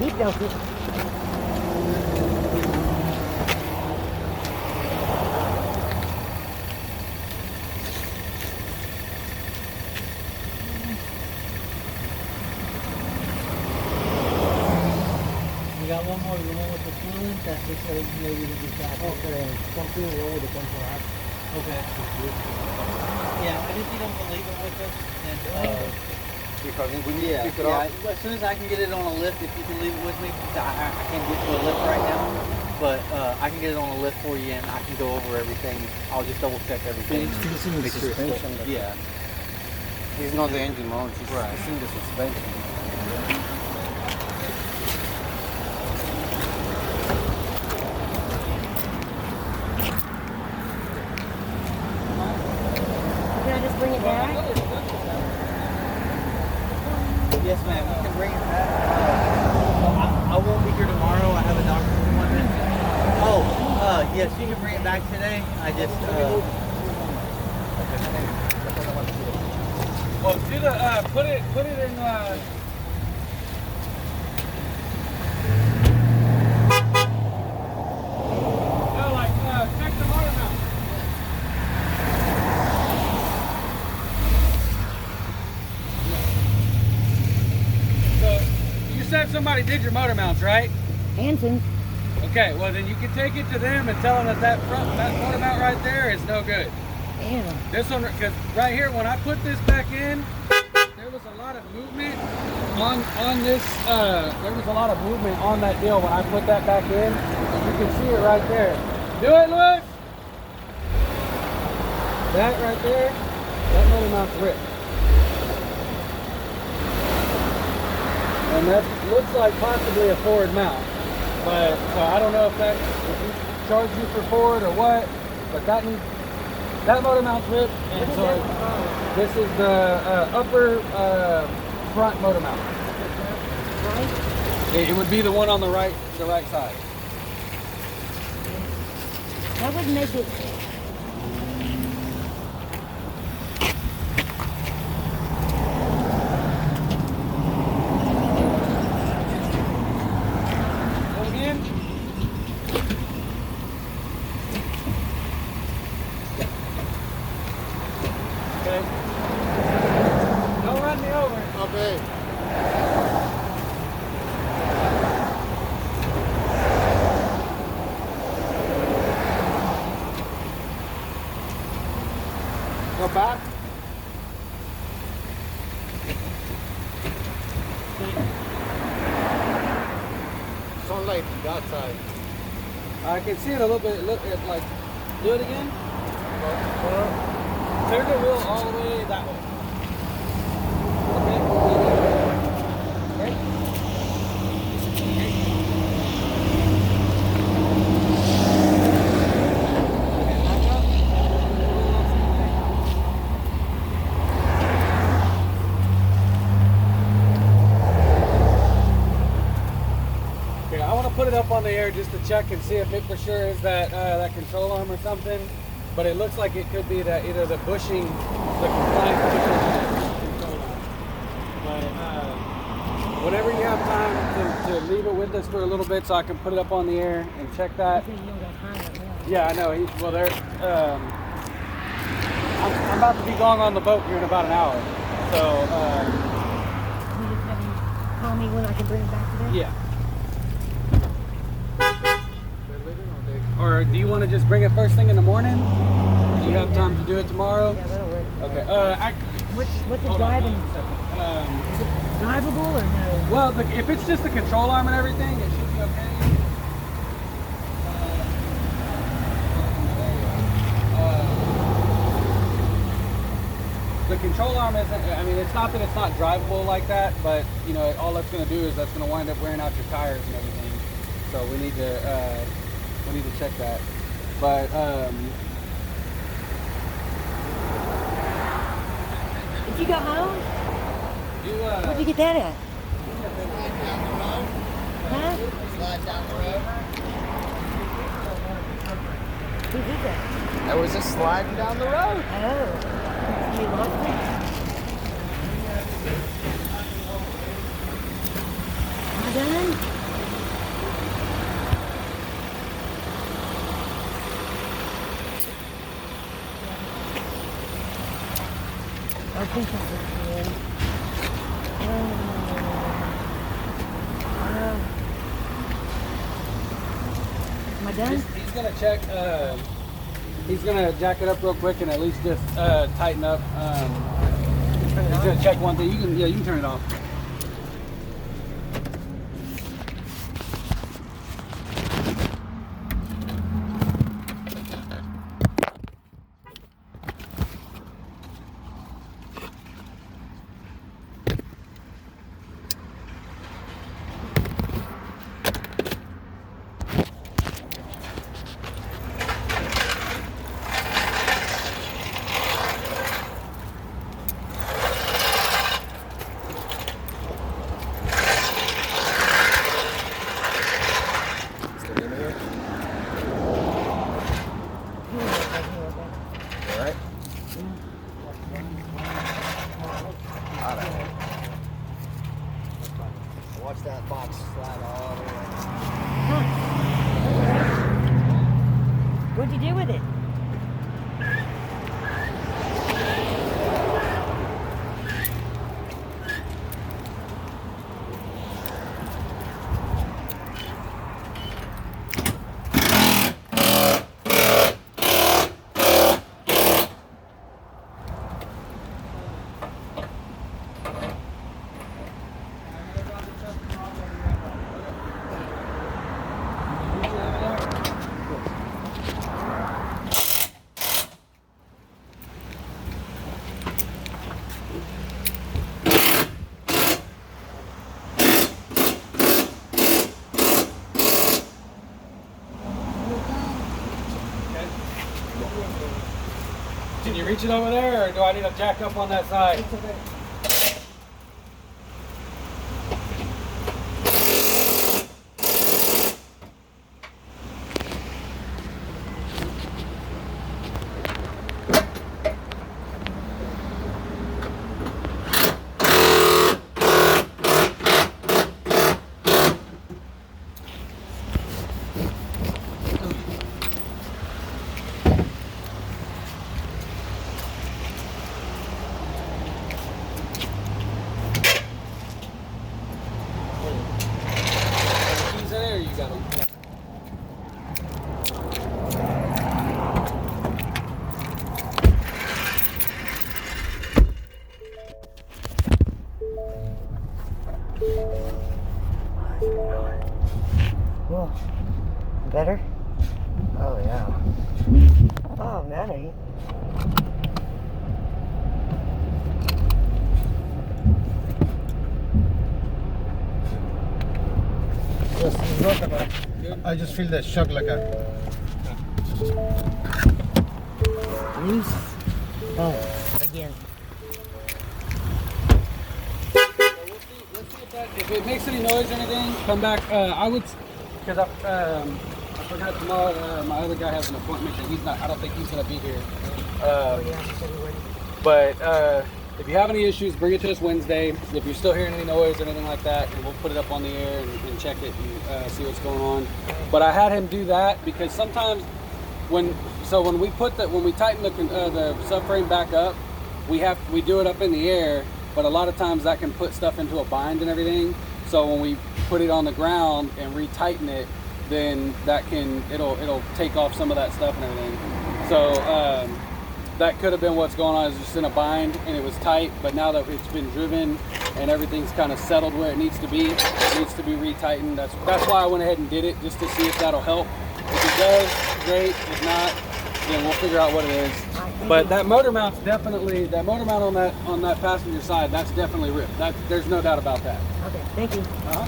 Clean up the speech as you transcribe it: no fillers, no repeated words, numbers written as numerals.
seatbelt it. We got one more, the one with the coolant. That's just a lady that just got Okay, something wrong with the control. Okay. Yeah, but if you don't believe it with us, then Because we need to pick it yeah. up. As soon as I can get it on a lift, if you can leave it with me, I can't get to a lift right now, but I can get it on a lift for you, and I can go over everything. I'll just double check everything. Fixing the suspension. Yeah. It's not the engine mount, it's Right. fixing the suspension. Can I just bring it back? Yes, ma'am. You can bring it back. I won't be here tomorrow. I have a doctor's appointment. Oh, yes, you can bring it back today. I just, Well, do the put it in. No, like check the motor mount. So you said somebody did your motor mounts, right? Hanson's. Okay, well then you can take it to them and tell them that that motor mount right there is no good. Damn. This one, because right here, when I put this back in, there was a lot of movement on this. There was a lot of movement on that deal when I put that back in. You can see it right there. Do it, Lewis. That right there, that motor mount's ripped, and that looks like possibly a Ford mount. But so I don't know if he charged you for Ford or what, but that motor mount's ripped, and so this is the upper front motor mount. Right? It would be the one on the right side. That would make it. Go again. Okay. Don't run me over. Okay. Go back. Sunlight on that side. I can see it a little bit. Look at like. Do it again. Turn the wheel all the way that way. Okay. Okay. Okay, I want to put it up on the air just to check and see if it for sure is that that control arm or something. But it looks like it could be that either the bushing, the compliance bushing control arm. But whenever you have time to leave it with us for a little bit, so I can put it up on the air and check that. Yeah, I know. Well, there. I'm about to be going on the boat here in about an hour. So. You just have him call me when I can bring it back today? Yeah. Or do you want to just bring it first thing in the morning? Do you have time to do it tomorrow? Yeah, that'll work. Okay. What's the hold on driving? one second. Is it drivable or no? Well, if it's just the control arm and everything, it should be okay. The control arm isn't, I mean, it's not that it's not drivable like that, but, you know, all that's going to do is that's going to wind up wearing out your tires and everything. So we need to check that. But, Did you go home? you, Where'd you get that at? Huh? Slide down the road. Who did that? That was just sliding down the road. Oh. You lost it? Am I done? I think this is good. Am I done? He's gonna check. He's gonna jack it up real quick and at least just tighten up. He's gonna check one thing. You can turn it off. Alright? Watch that box slide all the way. What'd you do with it? Can you reach it over there, or do I need to jack up on that side? There you go. Whoa. Better? Oh, yeah. Oh, man, I ain't. I just feel that shock like a... Loose. Oh, again. Let's see if it makes any noise or anything, come back. I would, because I forgot tomorrow, my other guy has an appointment and he's not, I don't think he's going to be here. But if you have any issues, bring it to us Wednesday. If you're still hearing any noise or anything like that, and we'll put it up on the air and check it and see what's going on. But I had him do that because sometimes when we tighten the subframe back up, we do it up in the air. But a lot of times that can put stuff into a bind and everything. So when we put it on the ground and retighten it, then it'll take off some of that stuff and everything. So that could have been what's going on. It's just in a bind and it was tight. But now that it's been driven and everything's kind of settled where it needs to be, it needs to be retightened. That's why I went ahead and did it, just to see if that'll help. If it does, great. If not, then we'll figure out what it is. But that motor mount's definitely, that motor mount on that passenger side, that's definitely ripped. There's no doubt about that. Okay, thank you. Uh-huh.